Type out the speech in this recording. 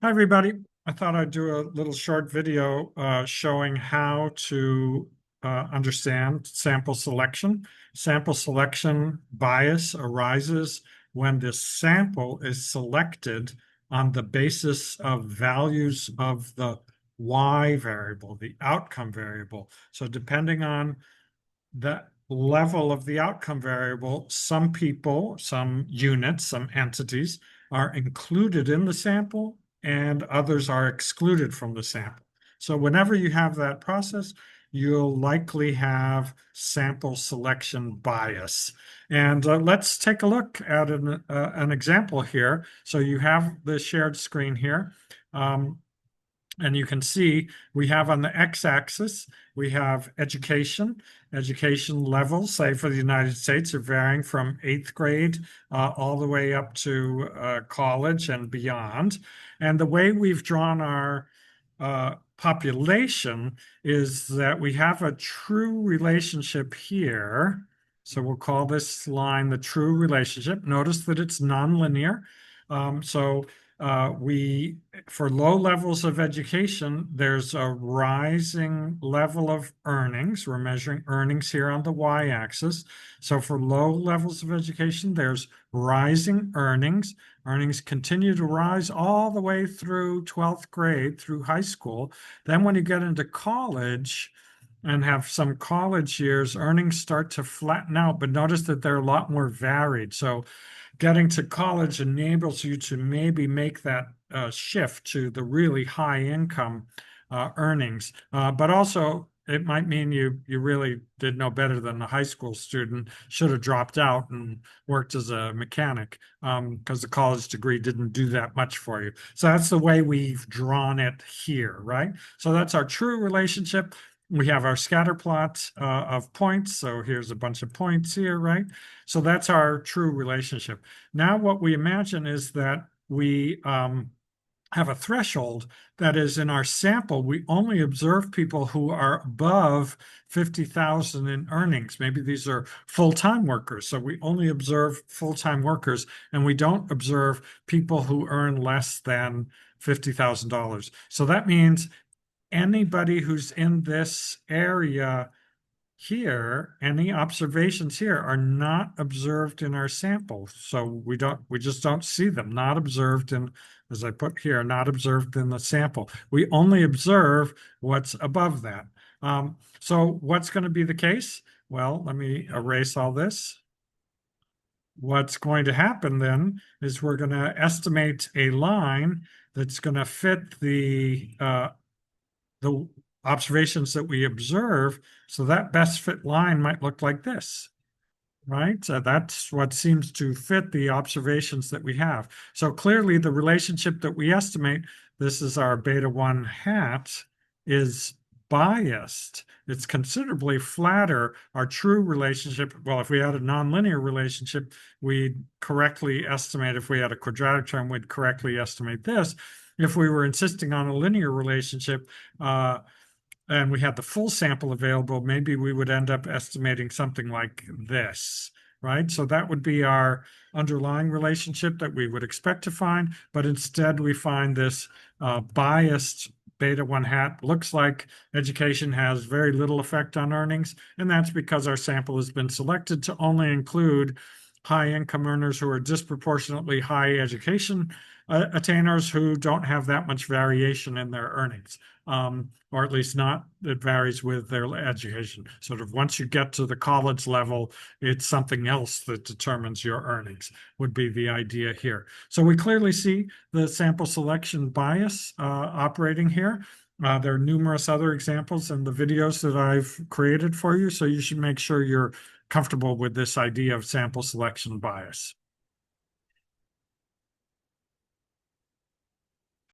Hi, everybody. I thought I'd do a little short video showing how to understand sample selection. Sample selection bias arises when the sample is selected on the basis of values of the y variable, the outcome variable. So depending on the level of the outcome variable, some people, some units, some entities are included in the sample and others are excluded from the sample. So whenever you have that process, you'll likely have sample selection bias. And let's take a look at an example here. So you have the shared screen here. And you can see we have on the x-axis, we have education. Education levels, say for the United States, are varying from 8th grade all the way up to college and beyond. And the way we've drawn our population is that we have a true relationship here. So we'll call this line the true relationship. Notice that it's nonlinear. We, for low levels of education, there's a rising level of earnings. We're measuring earnings here on the y-axis. So for low levels of education, there's rising earnings. Earnings continue to rise all the way through 12th grade, through high school. Then when you get into college and have some college years, earnings start to flatten out, but notice that they're a lot more varied. So getting to college enables you to maybe make that shift to the really high income earnings. But also, it might mean you really did no better than a high school student, should have dropped out and worked as a mechanic because the college degree didn't do that much for you. So that's the way we've drawn it here, right? So that's our true relationship. We have our scatter plot of points. So here's a bunch of points here, right? So that's our true relationship. Now, what we imagine is that we have a threshold. That is, in our sample, we only observe people who are above 50,000 in earnings. Maybe these are full-time workers. So we only observe full-time workers and we don't observe people who earn less than $50,000. So that means anybody who's in this area here, any observations here are not observed in our sample. So we just don't see them, not observed in, as I put here, not observed in the sample. We only observe what's above that. So what's going to be the case? Well, let me erase all this. What's going to happen then is we're going to estimate a line that's going to fit the observations that we observe. So that best fit line might look like this, right? So that's what seems to fit the observations that we have. So clearly the relationship that we estimate, this is our beta 1 hat, is biased. It's considerably flatter. Our true relationship, well, if we had a nonlinear relationship, we'd correctly estimate, if we had a quadratic term, we'd correctly estimate this. If we were insisting on a linear relationship, and we had the full sample available, maybe we would end up estimating something like this, right? So that would be our underlying relationship that we would expect to find, but instead we find this biased beta 1 hat. Looks like education has very little effect on earnings, and that's because our sample has been selected to only include high income earners who are disproportionately high education attainers who don't have that much variation in their earnings, or at least not, it varies with their education. Sort of once you get to the college level, it's something else that determines your earnings, would be the idea here. So we clearly see the sample selection bias operating here. There are numerous other examples in the videos that I've created for you, so you should make sure you're comfortable with this idea of sample selection bias.